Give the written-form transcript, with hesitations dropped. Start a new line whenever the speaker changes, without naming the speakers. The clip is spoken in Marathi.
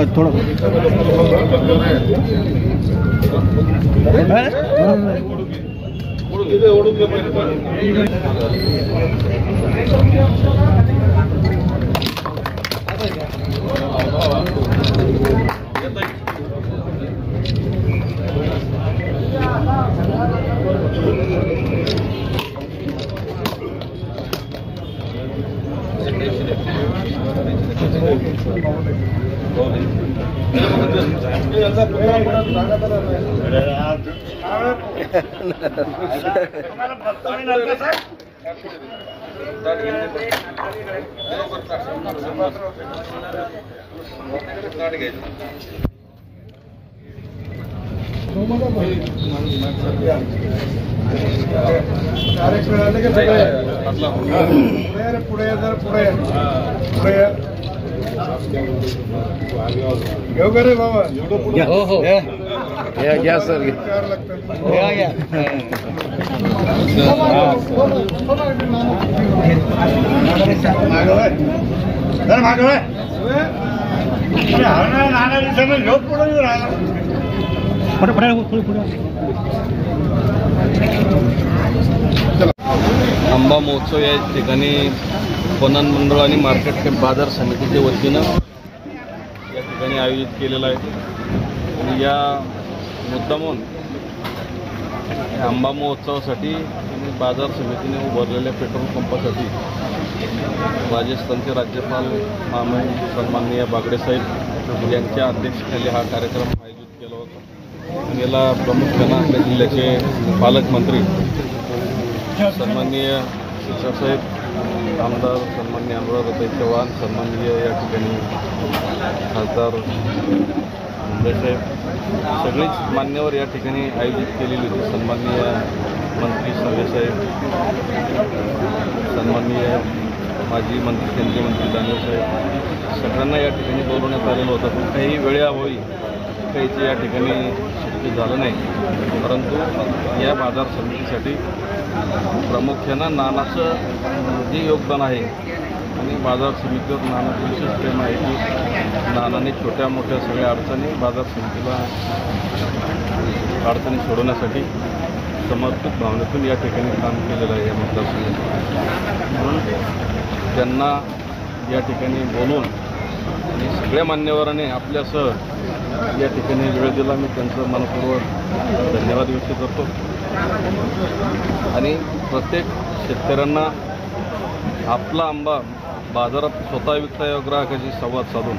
थोड़ा रे बाबा घ्या सर
आंबा महोत्सव या ठिकाणी पणन मंडळ आणि मार्केट कॅम्प बाजार समितीच्या वतीनं या ठिकाणी आयोजित केलेला आहे. आणि या मुद्दामून आंबा महोत्सवासाठी बाजार समितीने उभारलेल्या पेट्रोल पंपासाठी राजस्थानचे राज्यपाल महामहिम सन्माननीय बागडे साहेब यांच्या अध्यक्षतेखाली हा कार्यक्रम आयोजित केला होता. याला प्रामुख्याने आपल्या जिल्ह्याचे पालकमंत्री सन्माननीय शिक्षकसाहेब आमदार सन्माननीय अनुराधाताई चव्हाण, सन्माननीय या ठिकाणी खासदार मुंडेसाहेब सगळीच मान्यवर या ठिकाणी आयोजित केलेली होती. सन्माननीय मंत्री संजयसाहेब, सन्माननीय माजी मंत्री केंद्रीय मंत्री दानवेसाहेब सगळ्यांना या ठिकाणी बोलवण्यात आलेलं होतं. पण काही वेळेअभावी काहीचं या ठिकाणी शक्य झालं नाही. परंतु या बाजार समितीसाठी प्रामुख्यानं नानाचं जे योगदान आहे आणि बाजार समितीवर नानाचं विशेष प्रेम आहे की नानाने छोट्या मोठ्या सगळ्या अडचणी बाजार समितीला अडचणी सोडवण्यासाठी समर्पित भावनेतून या ठिकाणी काम केलेलं आहे या मतदारसंघात. म्हणून त्यांना या ठिकाणी बोलून आणि सगळ्या मान्यवरांनी आपल्यासह या ठिकाणी वेळ दिला. मी त्यांचं मनपूर्वक धन्यवाद व्यक्त करतो. आणि प्रत्येक शेतकऱ्यांना आपला आंबा बाजारात स्वतः विकता यावं ग्राहकाशी संवाद साधून